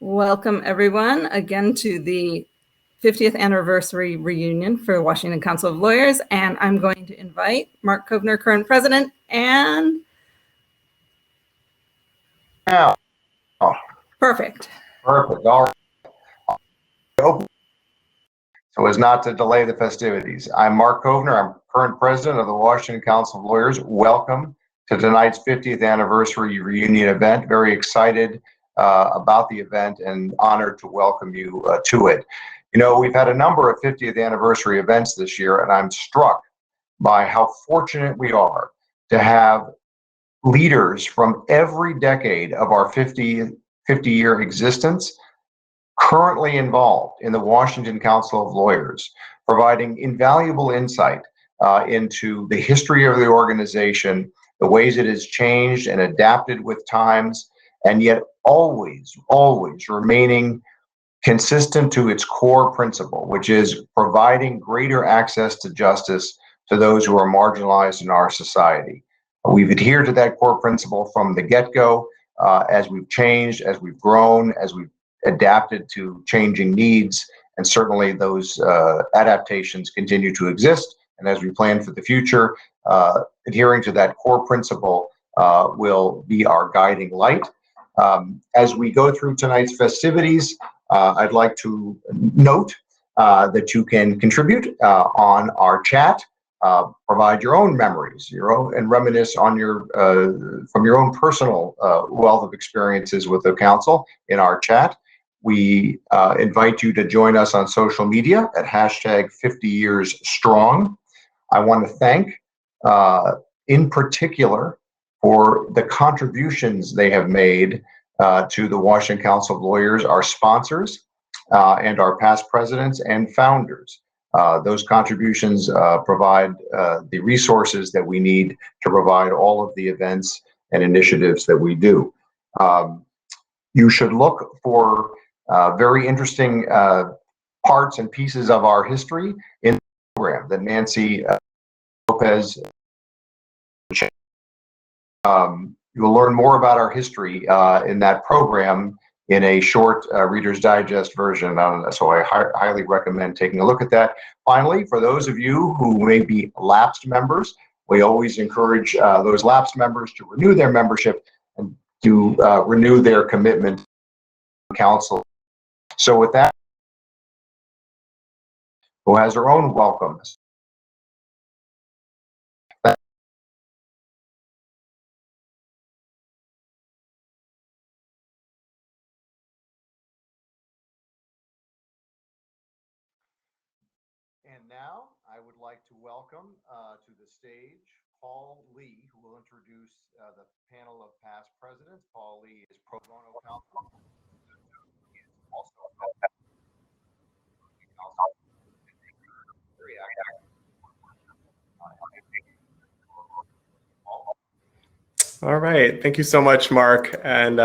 Welcome everyone again to the 50th anniversary reunion for Washington Council of Lawyers, and I'm going to invite Mark Kovner, current president, and Now, perfect. perfect. All right. So as not to delay the festivities, I'm Mark Kovner. I'm current president of the Washington Council of Lawyers. Welcome to tonight's 50th anniversary reunion event. Very excited about the event and honored to welcome you to it. You know, we've had a number of 50th anniversary events this year, and I'm struck by how fortunate we are to have leaders from every decade of our 50-year existence currently involved in the Washington Council of Lawyers, providing invaluable insight into the history of the organization, the ways it has changed and adapted with times, and yet always remaining consistent to its core principle, which is providing greater access to justice to those who are marginalized in our society. We've adhered to that core principle from the get-go as we've changed, as we've grown, as we've adapted to changing needs, and certainly those adaptations continue to exist. And as we plan for the future, adhering to that core principle will be our guiding light. As we go through tonight's festivities, I'd like to note that you can contribute on our chat, provide your own memories, and reminisce on your from your own personal wealth of experiences with the council in our chat. We invite you to join us on social media at hashtag 50yearsstrong. I want to thank, in particular, for the contributions they have made to the Washington Council of Lawyers, our sponsors, and our past presidents and founders. Those contributions provide the resources that we need to provide all of the events and initiatives that we do. You should look for very interesting parts and pieces of our history in the program that Nancy Lopez. You'll learn more about our history in that program in a short Reader's Digest version, so I highly recommend taking a look at that. Finally, for those of you who may be lapsed members, we always encourage those lapsed members to renew their membership and to renew their commitment to the council. So with that, who has her own welcome. And now I would like to welcome to the stage Paul Lee, who will introduce the panel of past presidents. Paul Lee is pro bono counsel. He is also a very active. All right, thank you so much, Mark. And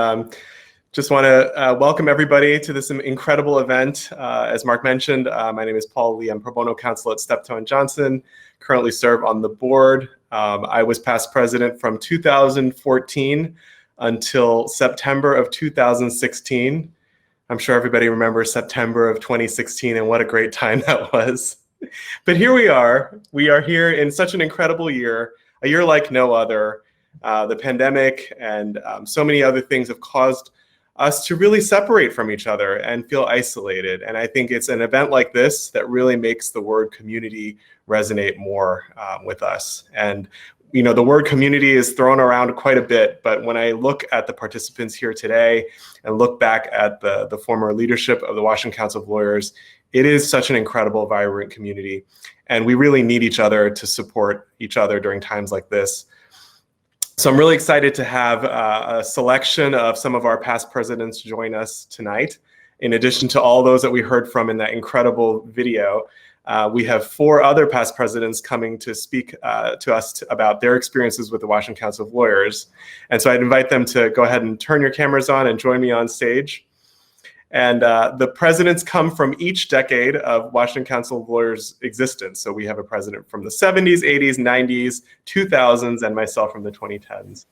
just want to welcome everybody to this incredible event. As Mark mentioned, my name is Paul Lee. I'm pro bono counsel at Steptoe & Johnson, currently serve on the board. I was past president from 2014 until September of 2016. I'm sure everybody remembers September of 2016 and what a great time that was. But here we are. We are here in such an incredible year, a year like no other. The pandemic and so many other things have caused us to really separate from each other and feel isolated. And I think it's an event like this that really makes the word community resonate more with us. And you know, the word community is thrown around quite a bit, but when I look at the participants here today and look back at the former leadership of the Washington Council of Lawyers, it is such an incredible, vibrant community. And we really need each other to support each other during times like this. So I'm really excited to have a selection of some of our past presidents join us tonight. In addition to all those that we heard from in that incredible video, we have 4 other past presidents coming to speak to us about their experiences with the Washington Council of Lawyers. And so I'd invite them to go ahead and turn your cameras on and join me on stage. And the presidents come from each decade of Washington Council of Lawyers existence. So we have a president from the 70s, 80s, 90s, 2000s, and myself from the 2010s.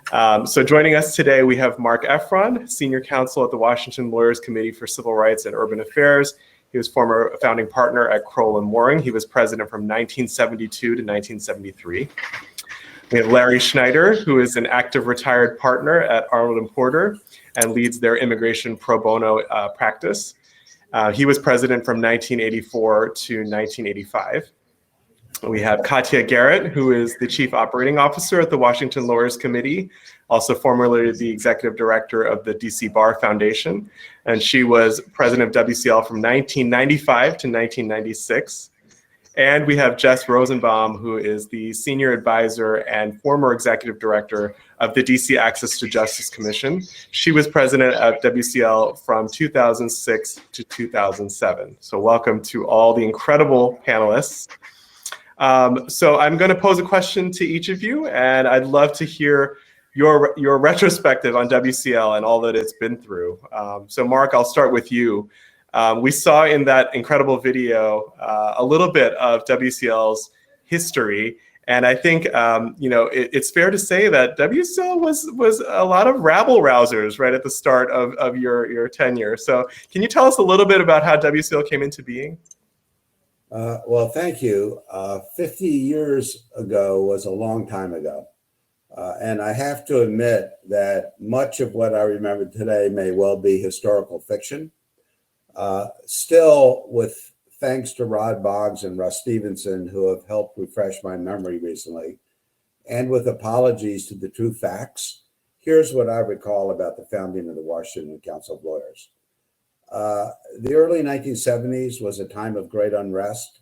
So joining us today, we have Mark Efron, Senior Counsel at the Washington Lawyers Committee for Civil Rights and Urban Affairs. He was former founding partner at Crowell & Moring. He was president from 1972 to 1973. We have Larry Schneider, who is an active retired partner at Arnold & Porter and leads their immigration pro bono practice. He was president from 1984 to 1985. We have Katya Garrett, who is the Chief Operating Officer at the Washington Lawyers Committee, also formerly the Executive Director of the DC Bar Foundation. And she was president of WCL from 1995 to 1996. And we have Jess Rosenbaum, who is the Senior Advisor and former Executive Director of the DC Access to Justice Commission. She was president of WCL from 2006 to 2007. So welcome to all the incredible panelists. So I'm going to pose a question to each of you, and I'd love to hear your retrospective on WCL and all that it's been through. So Mark, I'll start with you. We saw in that incredible video a little bit of WCL's history, and I think it's fair to say that WCL was a lot of rabble rousers right at the start of your tenure. So can you tell us a little bit about how WCL came into being? Well, thank you. 50 years ago was a long time ago. And I have to admit that much of what I remember today may well be historical fiction. Still, with thanks to Rod Boggs and Russ Stevenson, who have helped refresh my memory recently, and with apologies to the true facts, here's what I recall about the founding of the Washington Council of Lawyers. The early 1970s was a time of great unrest,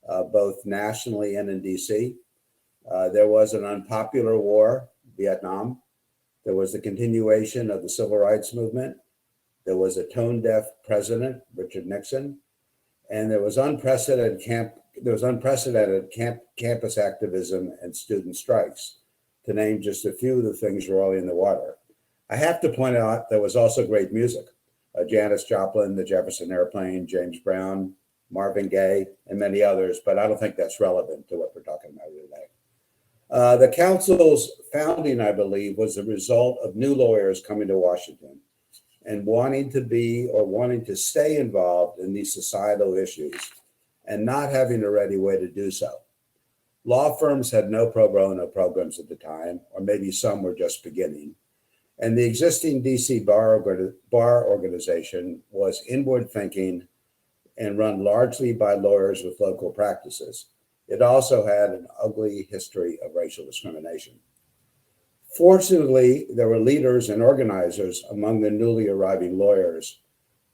both nationally and in DC. There was an unpopular war, Vietnam. There was the continuation of the civil rights movement. There was a tone-deaf president, Richard Nixon, and there was unprecedented campus activism and student strikes, to name just a few of the things rolling in the water. I have to point out there was also great music. Janis Joplin, the Jefferson Airplane, James Brown, Marvin Gaye, and many others, but I don't think that's relevant to what we're talking about today. The council's founding, I believe, was the result of new lawyers coming to Washington and wanting to stay involved in these societal issues and not having a ready way to do so. Law firms had no pro bono programs at the time, or maybe some were just beginning. And the existing DC bar organization was inward thinking and run largely by lawyers with local practices. It also had an ugly history of racial discrimination. Fortunately, there were leaders and organizers among the newly arriving lawyers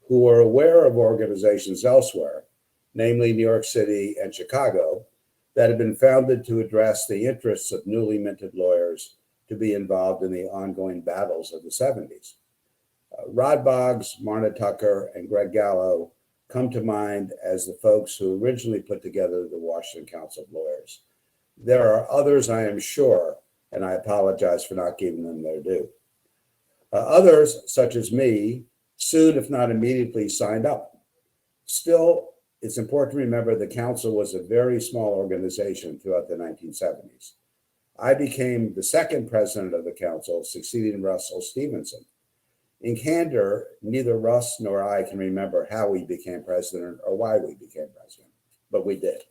who were aware of organizations elsewhere, namely New York City and Chicago, that had been founded to address the interests of newly minted lawyers to be involved in the ongoing battles of the 70s. Rod Boggs, Marna Tucker, and Greg Gallo come to mind as the folks who originally put together the Washington Council of Lawyers. There are others, I am sure, and I apologize for not giving them their due. Others, such as me, soon, if not immediately, signed up. Still, it's important to remember the council was a very small organization throughout the 1970s. I became the second president of the council, succeeding Russell Stevenson. In candor, neither Russ nor I can remember how we became president or why we became president, but we did.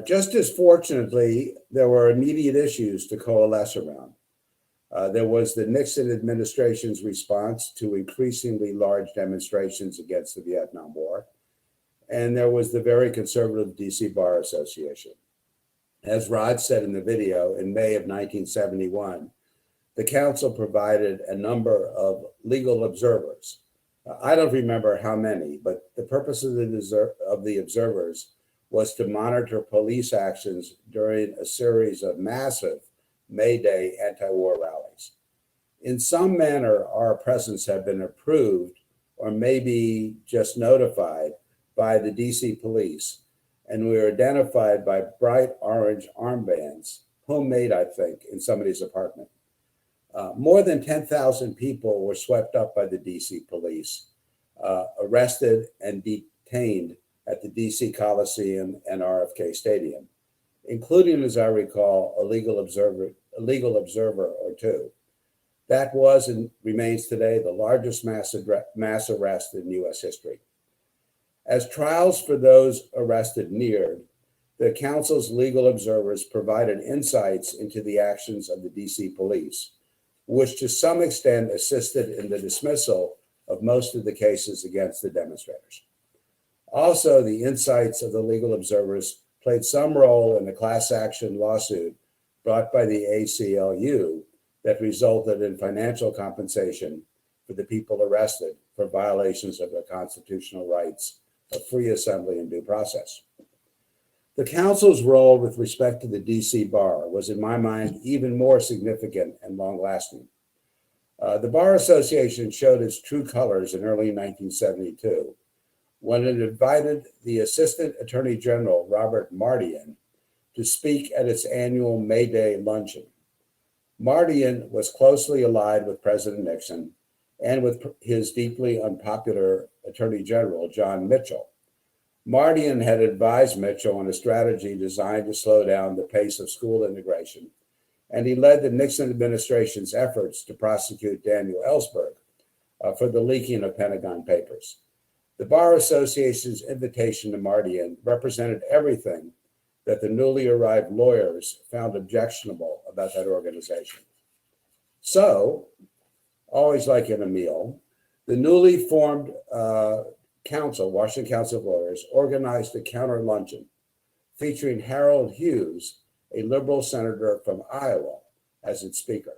Just as fortunately, there were immediate issues to coalesce around. There was the Nixon administration's response to increasingly large demonstrations against the Vietnam War, and there was the very conservative DC Bar Association. As Rod said in the video, in May of 1971, the council provided a number of legal observers. I don't remember how many, but the purpose of the observers was to monitor police actions during a series of massive May Day anti-war rallies. In some manner, our presence had been approved or maybe just notified by the DC police, and we were identified by bright orange armbands, homemade, I think, in somebody's apartment. More than 10,000 people were swept up by the DC police, arrested and detained at the DC Coliseum and RFK Stadium, including, as I recall, a legal legal observer or two. That was and remains today the largest mass arrest in U.S. history. As trials for those arrested neared, the council's legal observers provided insights into the actions of the DC police, which to some extent assisted in the dismissal of most of the cases against the demonstrators. Also, the insights of the legal observers played some role in the class action lawsuit brought by the ACLU that resulted in financial compensation for the people arrested for violations of their constitutional rights of free assembly and due process. The council's role with respect to the DC Bar was, in my mind, even more significant and long-lasting. The Bar Association showed its true colors in early 1972 when it invited the Assistant Attorney General, Robert Mardian, to speak at its annual May Day luncheon. Mardian was closely allied with President Nixon and with his deeply unpopular Attorney General, John Mitchell. Mardian had advised Mitchell on a strategy designed to slow down the pace of school integration, and he led the Nixon administration's efforts to prosecute Daniel Ellsberg for the leaking of Pentagon papers. The Bar Association's invitation to Mardian represented everything that the newly arrived lawyers found objectionable about that organization. So, always like in a meal, the newly formed council, Washington Council of Lawyers, organized a counter luncheon featuring Harold Hughes, a liberal senator from Iowa, as its speaker.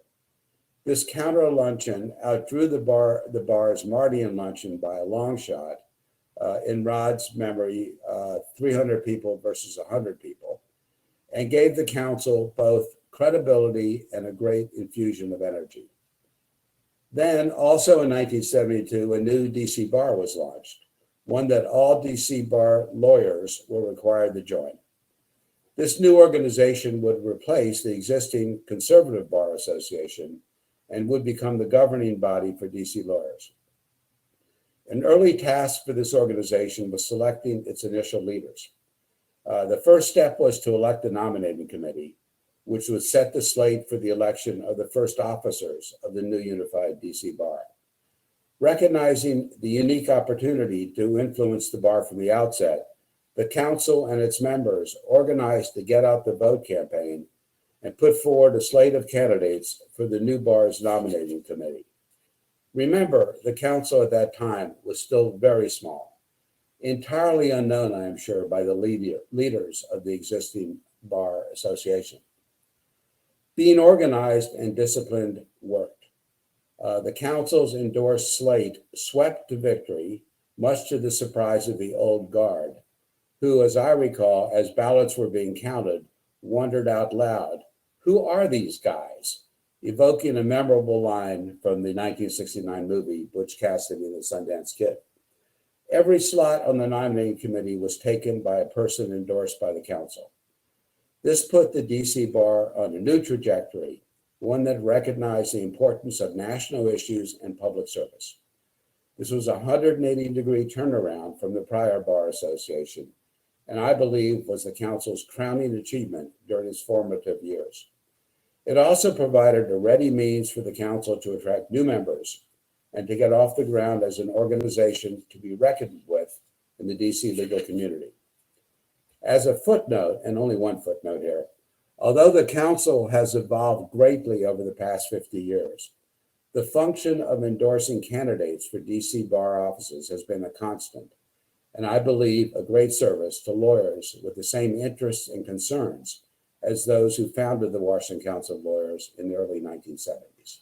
This counter luncheon outdrew the bar's Mardian luncheon by a long shot. In Rod's memory, 300 people versus 100 people, and gave the council both credibility and a great infusion of energy. Then, also in 1972, a new DC Bar was launched, one that all DC Bar lawyers were required to join. This new organization would replace the existing Conservative Bar Association and would become the governing body for DC lawyers. An early task for this organization was selecting its initial leaders. The first step was to elect a nominating committee, which would set the slate for the election of the first officers of the new unified DC Bar. Recognizing the unique opportunity to influence the bar from the outset, the council and its members organized the Get Out the Vote campaign and put forward a slate of candidates for the new bar's nominating committee. Remember, the council at that time was still very small, entirely unknown, I am sure, by the leaders of the existing bar association. Being organized and disciplined worked. The council's endorsed slate swept to victory, much to the surprise of the old guard, who, as I recall, as ballots were being counted, wondered out loud, "Who are these guys?" evoking a memorable line from the 1969 movie Butch Cassidy and the Sundance Kid. Every slot on the nominating committee was taken by a person endorsed by the council. This put the DC Bar on a new trajectory, one that recognized the importance of national issues and public service. This was a 180-degree turnaround from the prior Bar Association, and I believe was the council's crowning achievement during its formative years. It also provided a ready means for the council to attract new members and to get off the ground as an organization to be reckoned with in the DC legal community. As a footnote, and only one footnote here, although the council has evolved greatly over the past 50 years, the function of endorsing candidates for DC bar offices has been a constant, and I believe a great service to lawyers with the same interests and concerns as those who founded the Washington Council of Lawyers in the early 1970s.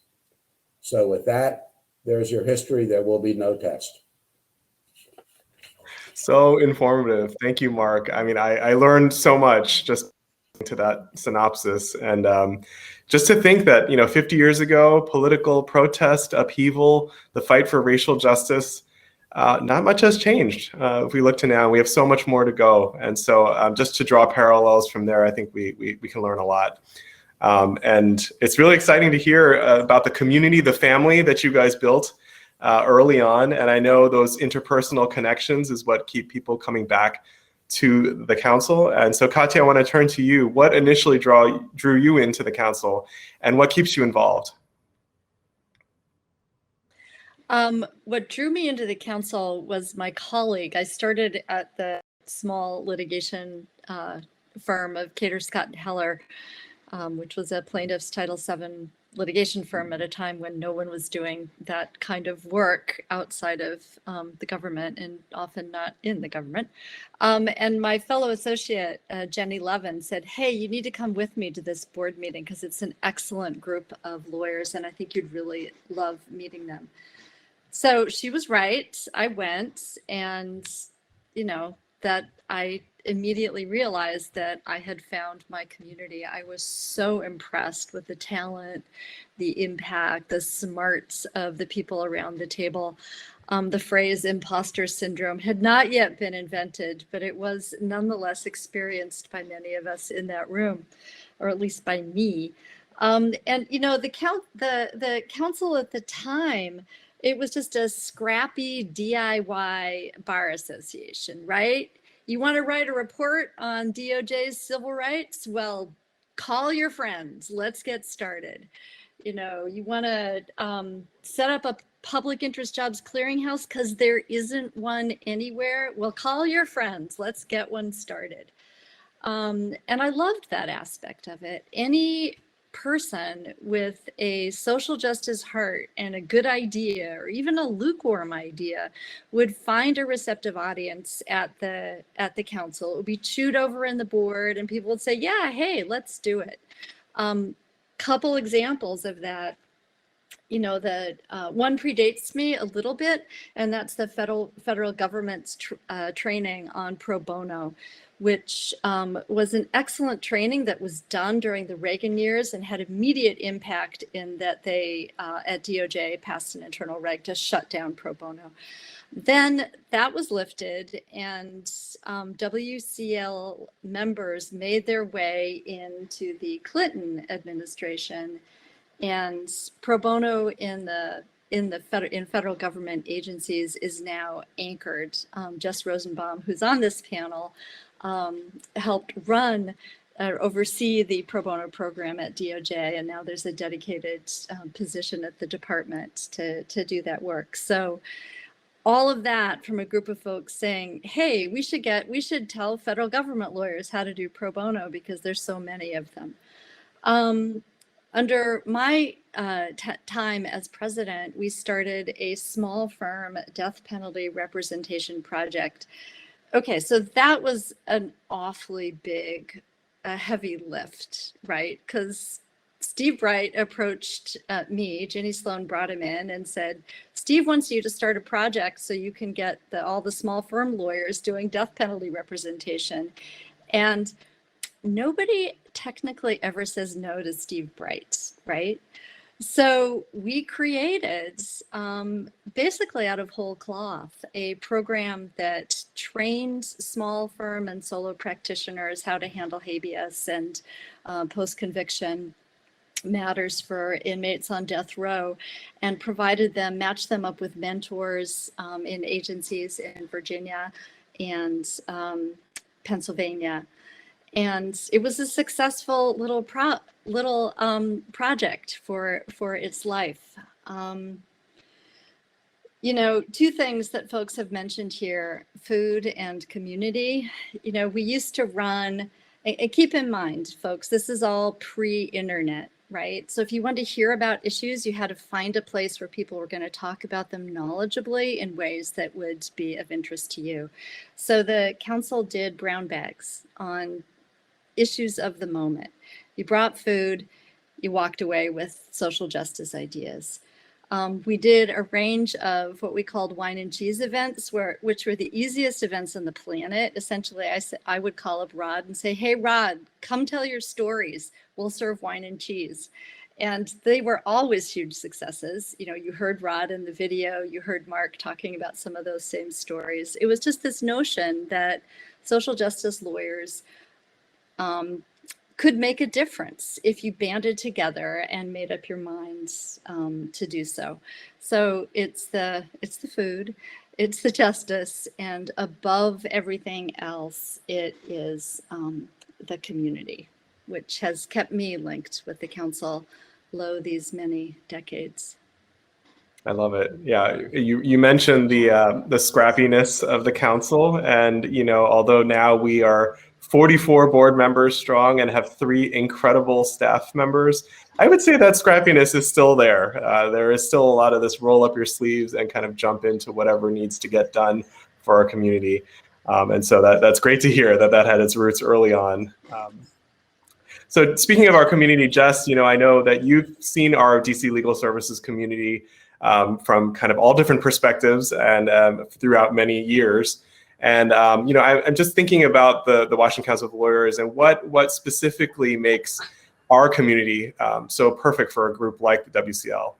So with that, there's your history. There will be no test. So informative. Thank you, Mark. I mean, I learned so much just to that synopsis. And just to think that, 50 years ago, political protest, upheaval, the fight for racial justice, not much has changed. If we look to now, we have so much more to go. And so just to draw parallels from there, I think we can learn a lot. And it's really exciting to hear about the community, the family that you guys built early on. And I know those interpersonal connections is what keep people coming back to the council. And so Katya, I want to turn to you. What initially drew you into the council, and what keeps you involved? What drew me into the council was my colleague. I started at the small litigation firm of Cater, Scott, and Heller, which was a plaintiff's Title VII litigation firm at a time when no one was doing that kind of work outside of the government, and often not in the government. And my fellow associate, Jenny Levin, said, hey, you need to come with me to this board meeting because it's an excellent group of lawyers and I think you'd really love meeting them. So she was right. I went, and, you know, that I immediately realized that I had found my community. I was so impressed with the talent, the impact, the smarts of the people around the table. The phrase imposter syndrome had not yet been invented, but it was nonetheless experienced by many of us in that room, or at least by me. And, you know, the council at the time, it was just a scrappy DIY bar association, right? You want to write a report on DOJ's civil rights? Well, call your friends. Let's get started. You know, you want to set up a public interest jobs clearinghouse because there isn't one anywhere? Well, call your friends. Let's get one started. And I loved that aspect of it. Any person with a social justice heart and a good idea, or even a lukewarm idea, would find a receptive audience at the council. It would be chewed over in the board, and people would say, yeah, hey, let's do it. Couple examples of that. You know, the one predates me a little bit, and that's the federal government's training on pro bono, which was an excellent training that was done during the Reagan years and had immediate impact in that they, at DOJ, passed an internal reg to shut down pro bono. Then that was lifted, and WCL members made their way into the Clinton administration, and pro bono in federal government agencies is now anchored. Jess Rosenbaum, who's on this panel, helped run or oversee the pro bono program at DOJ, and now there's a dedicated position at the department to do that work. So all of that from a group of folks saying, hey, we should tell federal government lawyers how to do pro bono because there's so many of them. Under my time as president, we started a small firm death penalty representation project. Okay, so that was an awfully big, heavy lift, right? Because Steve Wright approached me, Ginny Sloan brought him in and said, Steve wants you to start a project so you can get all the small firm lawyers doing death penalty representation. And nobody technically ever says no to Steve Bright, right? So we created, basically out of whole cloth, a program that trained small firm and solo practitioners how to handle habeas and post-conviction matters for inmates on death row, and matched them up with mentors in agencies in Virginia and Pennsylvania. And it was a successful little project for its life. You know, two things that folks have mentioned here, food and community. You know, we used to run, and keep in mind, folks, this is all pre-internet, right? So if you wanted to hear about issues, you had to find a place where people were going to talk about them knowledgeably in ways that would be of interest to you. So the council did brown bags on issues of the moment. You brought food, you walked away with social justice ideas. We did a range of what we called wine and cheese events, which were the easiest events on the planet. Essentially, I would call up Rod and say, hey, Rod, come tell your stories. We'll serve wine and cheese. And they were always huge successes. You know, you heard Rod in the video, you heard Mark talking about some of those same stories. It was just this notion that social justice lawyers could make a difference if you banded together and made up your minds to do so. So it's the food, it's the justice, and above everything else, it is the community, which has kept me linked with the council lo these many decades. I love it. Yeah, you mentioned the scrappiness of the council, and although now we are 44 board members strong and have 3 incredible staff members, I would say that scrappiness is still there. There is still a lot of this roll up your sleeves and kind of jump into whatever needs to get done for our community, and so that's great to hear that had its roots early on. So speaking of our community, Jess, I know that you've seen our DC Legal Services community from kind of all different perspectives and throughout many years. And I'm just thinking about the Washington Council of Lawyers and what specifically makes our community so perfect for a group like the WCL.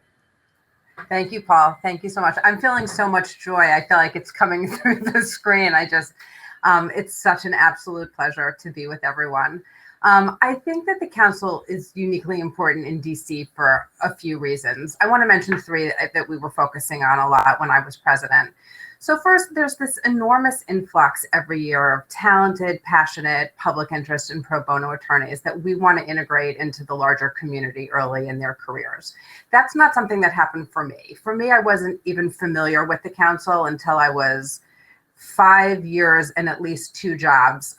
Thank you, Paul. Thank you so much. I'm feeling so much joy. I feel like it's coming through the screen. It's such an absolute pleasure to be with everyone. I think that the council is uniquely important in DC for a few reasons. I want to mention 3 that we were focusing on a lot when I was president. So first, there's this enormous influx every year of talented, passionate, public interest and pro bono attorneys that we want to integrate into the larger community early in their careers. That's not something that happened for me. For me, I wasn't even familiar with the council until I was 5 years and at least 2 jobs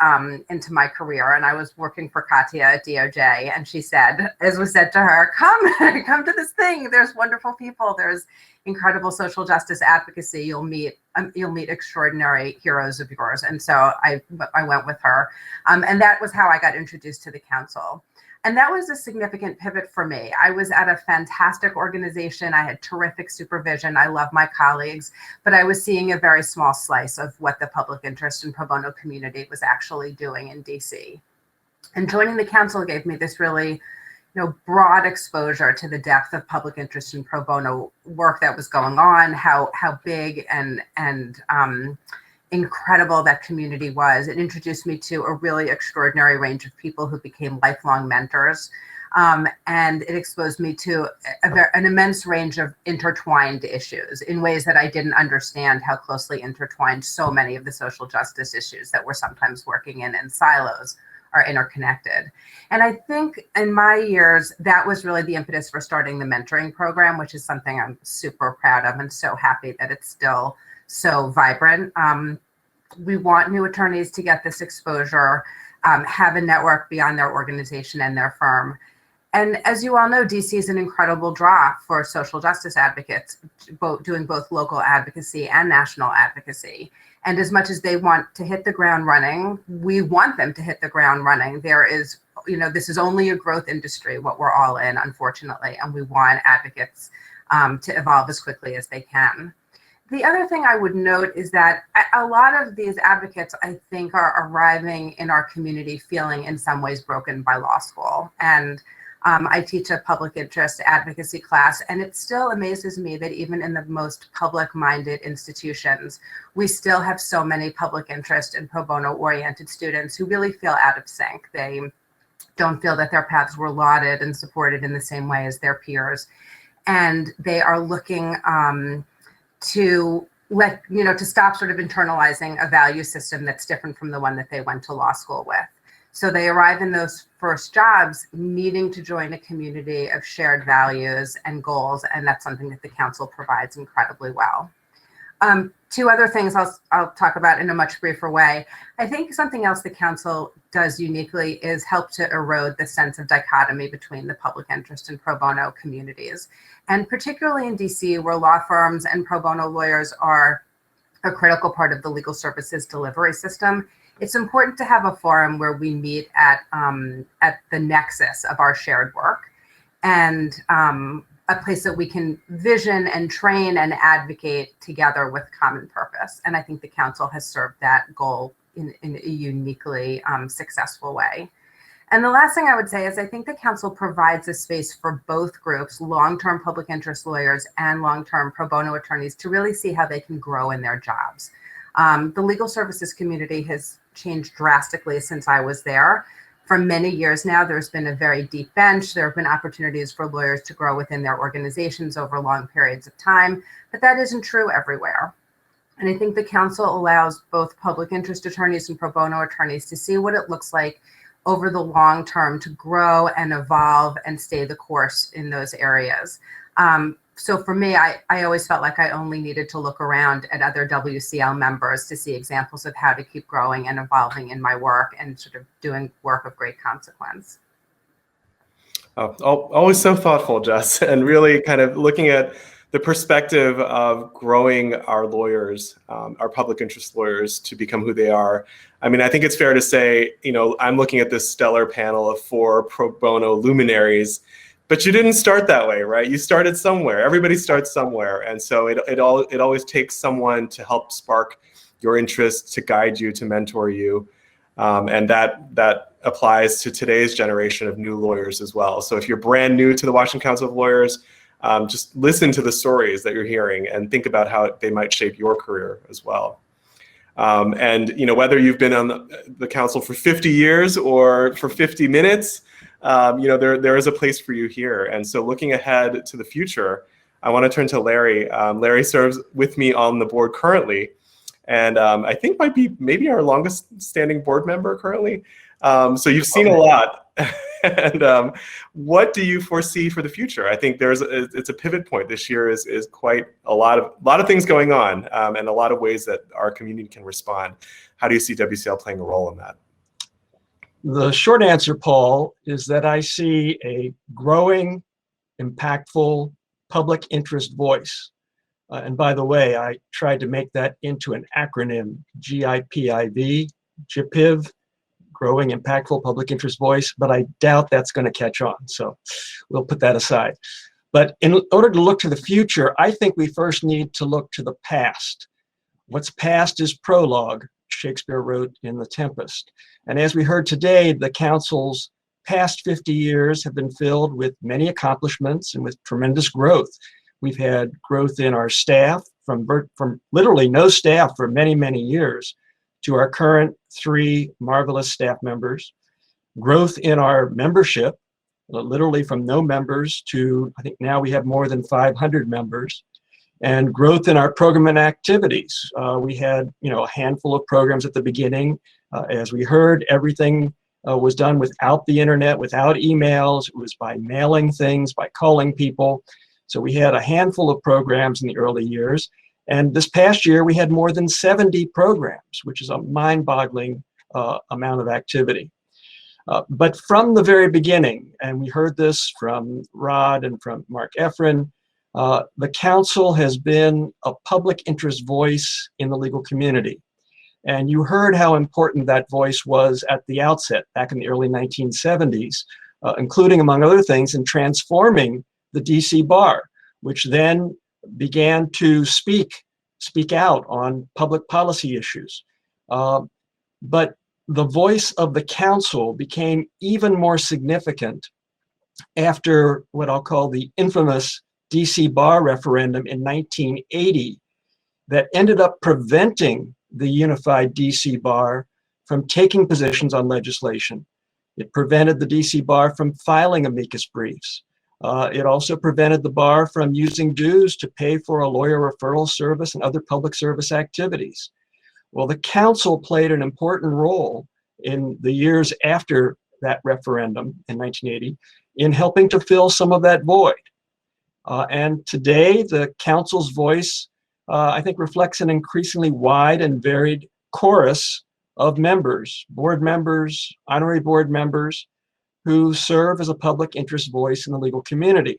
into my career. And I was working for Katya at DOJ. And she said, as was said to her, come to this thing. There's wonderful people. There's incredible social justice advocacy. You'll meet extraordinary heroes of yours. And so I went with her. And that was how I got introduced to the council. And that was a significant pivot for me. I was at a fantastic organization. I had terrific supervision. I love my colleagues, but I was seeing a very small slice of what the public interest and pro bono community was actually doing in DC. And joining the council gave me this really broad exposure to the depth of public interest and pro bono work that was going on, how big and incredible that community was. It introduced me to a really extraordinary range of people who became lifelong mentors. And it exposed me to an immense range of intertwined issues in ways that I didn't understand how closely intertwined so many of the social justice issues that we're sometimes working in silos are interconnected. And I think in my years, that was really the impetus for starting the mentoring program, which is something I'm super proud of and so happy that it's still so vibrant. We want new attorneys to get this exposure, have a network beyond their organization and their firm. And as you all know, DC is an incredible draw for social justice advocates, doing both local advocacy and national advocacy. And as much as they want to hit the ground running, we want them to hit the ground running. There is, this is only a growth industry, what we're all in, unfortunately, and we want advocates to evolve as quickly as they can. The other thing I would note is that a lot of these advocates, I think, are arriving in our community feeling in some ways broken by law school. And I teach a public interest advocacy class, and it still amazes me that even in the most public-minded institutions, we still have so many public interest and pro bono-oriented students who really feel out of sync. They don't feel that their paths were lauded and supported in the same way as their peers. And they are looking to stop sort of internalizing a value system that's different from the one that they went to law school with. So they arrive in those first jobs needing to join a community of shared values and goals, and that's something that the council provides incredibly well. 2 other things I'll talk about in a much briefer way. I think something else the council does uniquely is help to erode the sense of dichotomy between the public interest and pro bono communities. And particularly in DC, where law firms and pro bono lawyers are a critical part of the legal services delivery system, it's important to have a forum where we meet at the nexus of our shared work, and a place that we can vision and train and advocate together with common purpose. And I think the council has served that goal in a uniquely successful way. And the last thing I would say is I think the council provides a space for both groups, long-term public interest lawyers and long-term pro bono attorneys, to really see how they can grow in their jobs. The legal services community has changed drastically since I was there. For many years now, there's been a very deep bench. There have been opportunities for lawyers to grow within their organizations over long periods of time, but that isn't true everywhere. And I think the council allows both public interest attorneys and pro bono attorneys to see what it looks like over the long term to grow and evolve and stay the course in those areas. So for me, I always felt like I only needed to look around at other WCL members to see examples of how to keep growing and evolving in my work and sort of doing work of great consequence. Oh, always so thoughtful, Jess, and really kind of looking at the perspective of growing our lawyers, our public interest lawyers, to become who they are. I mean, I think it's fair to say, you know, I'm looking at this stellar panel of 4 pro bono luminaries, but you didn't start that way, right? You started somewhere. Everybody starts somewhere, and so it always takes someone to help spark your interest, to guide you, to mentor you, and that applies to today's generation of new lawyers as well. So if you're brand new to the Washington Council of Lawyers, just listen to the stories that you're hearing and think about how they might shape your career as well. And you know, whether you've been on the council for 50 years or for 50 minutes, you know, there is a place for you here. And so looking ahead to the future, I want to turn to Larry. Larry serves with me on the board currently, and I think might be maybe our longest standing board member currently. So you've seen a lot. And what do you foresee for the future? I think it's a pivot point. This year is quite a lot of things going on, and a lot of ways that our community can respond. How do you see WCL playing a role in that? The short answer, Paul, is that I see a growing, impactful public interest voice. And by the way, I tried to make that into an acronym, GIPIV, GIPIV, growing, impactful public interest voice, but I doubt that's going to catch on. So we'll put that aside. But in order to look to the future, I think we first need to look to the past. What's past is prologue, Shakespeare wrote in The Tempest. And as we heard today, the council's past 50 years have been filled with many accomplishments and with tremendous growth. We've had growth in our staff from literally no staff for many, many years to our current 3 marvelous staff members, growth in our membership, literally from no members to, I think now we have more than 500 members, and growth in our program and activities. We had, you know, a handful of programs at the beginning. As we heard, everything was done without the internet, without emails. It was by mailing things, by calling people. So we had a handful of programs in the early years. And this past year, we had more than 70 programs, which is a mind-boggling amount of activity. But from the very beginning, and we heard this from Rod and from Mark Efron, the council has been a public interest voice in the legal community. And you heard how important that voice was at the outset, back in the early 1970s, including, among other things, in transforming the DC bar, which then began to speak out on public policy issues. But the voice of the council became even more significant after what I'll call the infamous DC bar referendum in 1980 that ended up preventing the unified DC bar from taking positions on legislation. It prevented the DC bar from filing amicus briefs. It also prevented the bar from using dues to pay for a lawyer referral service and other public service activities. Well, the council played an important role in the years after that referendum in 1980 in helping to fill some of that void. And today, the council's voice, I think, reflects an increasingly wide and varied chorus of members, board members, honorary board members, who serve as a public interest voice in the legal community.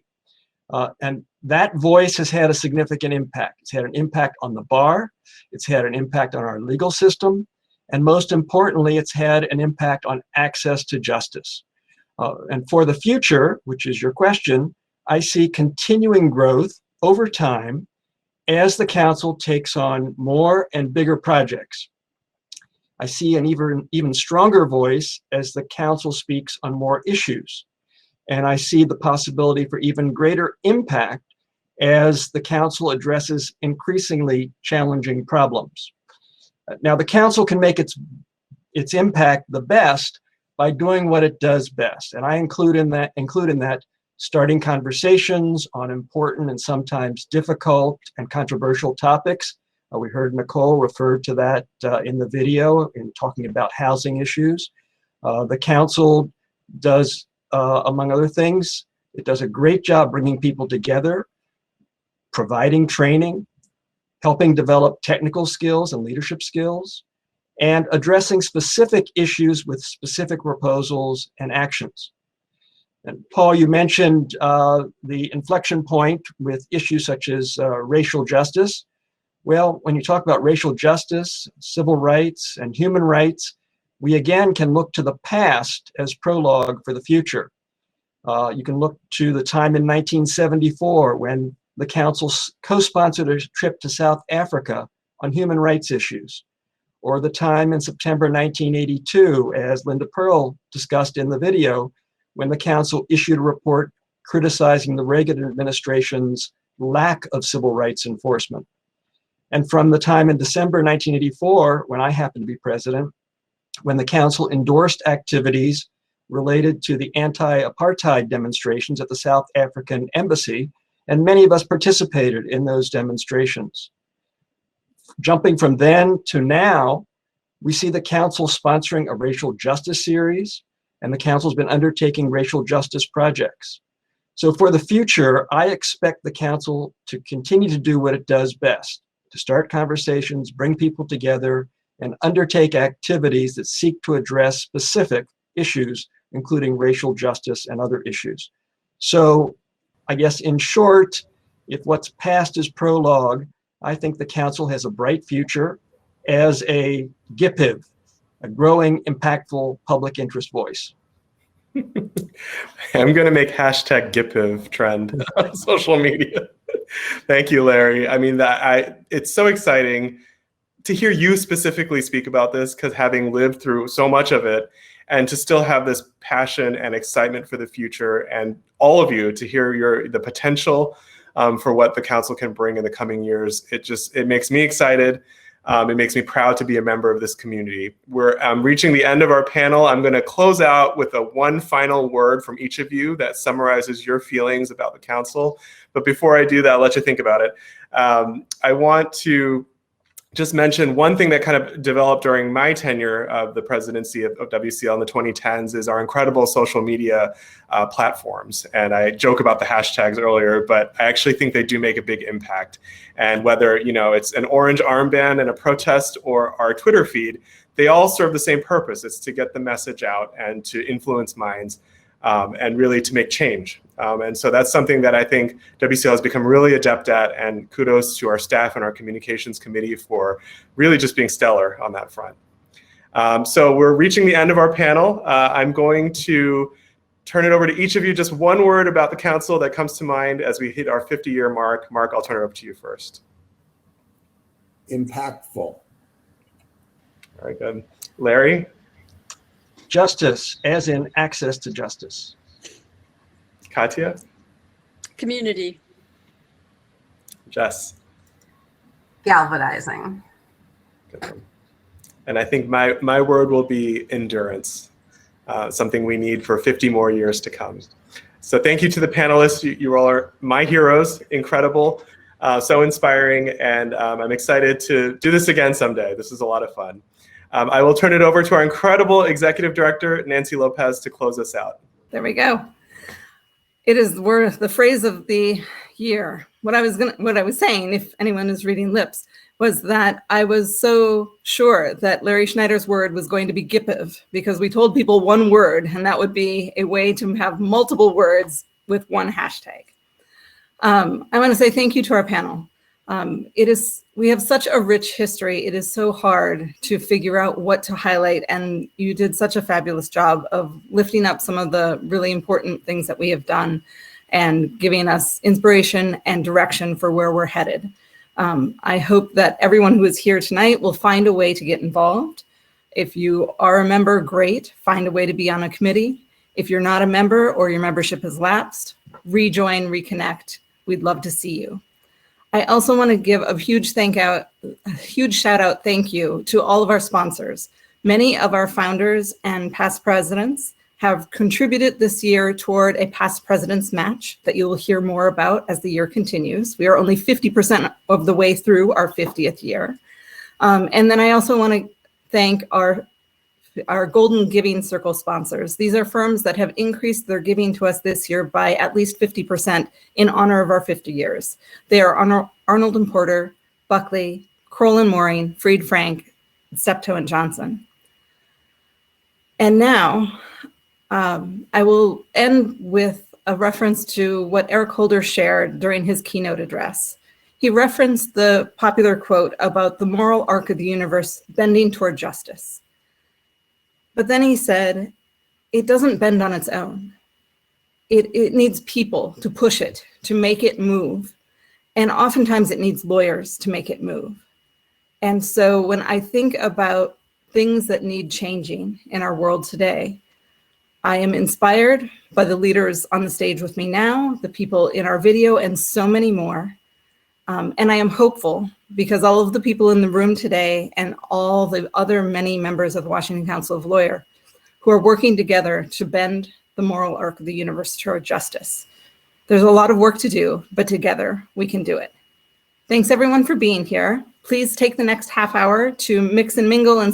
And that voice has had a significant impact. It's had an impact on the bar, it's had an impact on our legal system, and most importantly, it's had an impact on access to justice. And for the future, which is your question, I see continuing growth over time as the council takes on more and bigger projects. I see an even stronger voice as the council speaks on more issues. And I see the possibility for even greater impact as the council addresses increasingly challenging problems. Now, the council can make its impact the best by doing what it does best. And I include in that starting conversations on important and sometimes difficult and controversial topics. We heard Nicole refer to that in the video in talking about housing issues. The council does, among other things, it does a great job bringing people together, providing training, helping develop technical skills and leadership skills, and addressing specific issues with specific proposals and actions. And Paul, you mentioned the inflection point with issues such as racial justice. Well, when you talk about racial justice, civil rights, and human rights, we again can look to the past as prologue for the future. You can look to the time in 1974 when the council co-sponsored a trip to South Africa on human rights issues, or the time in September 1982, as Linda Pearl discussed in the video, when the council issued a report criticizing the Reagan administration's lack of civil rights enforcement. And from the time in December 1984, when I happened to be president, when the council endorsed activities related to the anti-apartheid demonstrations at the South African embassy, and many of us participated in those demonstrations. Jumping from then to now, we see the council sponsoring a racial justice series, and the council's been undertaking racial justice projects. So for the future, I expect the council to continue to do what it does best, to start conversations, bring people together, and undertake activities that seek to address specific issues, including racial justice and other issues. So I guess in short, if what's past is prologue, I think the council has a bright future as a GIPIV, a growing, impactful public interest voice. I'm going to make hashtag GIPIV trend on social media. Thank you, Larry. I mean, it's so exciting to hear you specifically speak about this, because having lived through so much of it, and to still have this passion and excitement for the future, and all of you to hear the potential for what the council can bring in the coming years. It makes me excited. It makes me proud to be a member of this community. We're reaching the end of our panel. I'm going to close out with one final word from each of you that summarizes your feelings about the council. But before I do that, I'll let you think about it. I want to just mention one thing that kind of developed during my tenure of the presidency of WCL in the 2010s is our incredible social media platforms. And I joke about the hashtags earlier, but I actually think they do make a big impact. And whether it's an orange armband and a protest or our Twitter feed, they all serve the same purpose. It's to get the message out and to influence minds and really to make change. And so that's something that I think WCL has become really adept at, and kudos to our staff and our communications committee for really just being stellar on that front. So we're reaching the end of our panel. I'm going to turn it over to each of you. Just one word about the council that comes to mind as we hit our 50-year mark. Mark, I'll turn it over to you first. Impactful. Very good. Larry? Justice, as in access to justice. Katya? Community. Jess? Galvanizing. Good one. And I think my word will be endurance, something we need for 50 more years to come. So thank you to the panelists. You all are my heroes, incredible, so inspiring, and I'm excited to do this again someday. This is a lot of fun. I will turn it over to our incredible executive director, Nancy Lopez, to close us out. There we go. It is the phrase of the year. What I was saying, if anyone is reading lips, was that I was so sure that Larry Schneider's word was going to be GIPIV, because we told people one word, and that would be a way to have multiple words with one hashtag. I want to say thank you to our panel. We have such a rich history. It is so hard to figure out what to highlight, and you did such a fabulous job of lifting up some of the really important things that we have done and giving us inspiration and direction for where we're headed. I hope that everyone who is here tonight will find a way to get involved. If you are a member, great, find a way to be on a committee. If you're not a member or your membership has lapsed, rejoin, reconnect. We'd love to see you. I also want to give a huge shout out thank you to all of our sponsors Many of our founders and past presidents have contributed this year toward a past president's match that you will hear more about as the year continues. We are only 50% of the way through our 50th year. And then I also want to thank our Golden Giving Circle sponsors. These are firms that have increased their giving to us this year by at least 50% in honor of our 50 years. They are Arnold and Porter, Buckley, Kroll and Mooring, Fried Frank, Steptoe and Johnson. And now I will end with a reference to what Eric Holder shared during his keynote address. He referenced the popular quote about the moral arc of the universe bending toward justice. But then he said, it doesn't bend on its own. It needs people to push it, to make it move. And oftentimes it needs lawyers to make it move. And so when I think about things that need changing in our world today, I am inspired by the leaders on the stage with me now, the people in our video, and so many more. And I am hopeful because all of the people in the room today and all the other many members of the Washington Council of Lawyers who are working together to bend the moral arc of the universe toward justice. There's a lot of work to do, but together we can do it. Thanks everyone for being here. Please take the next half hour to mix and mingle and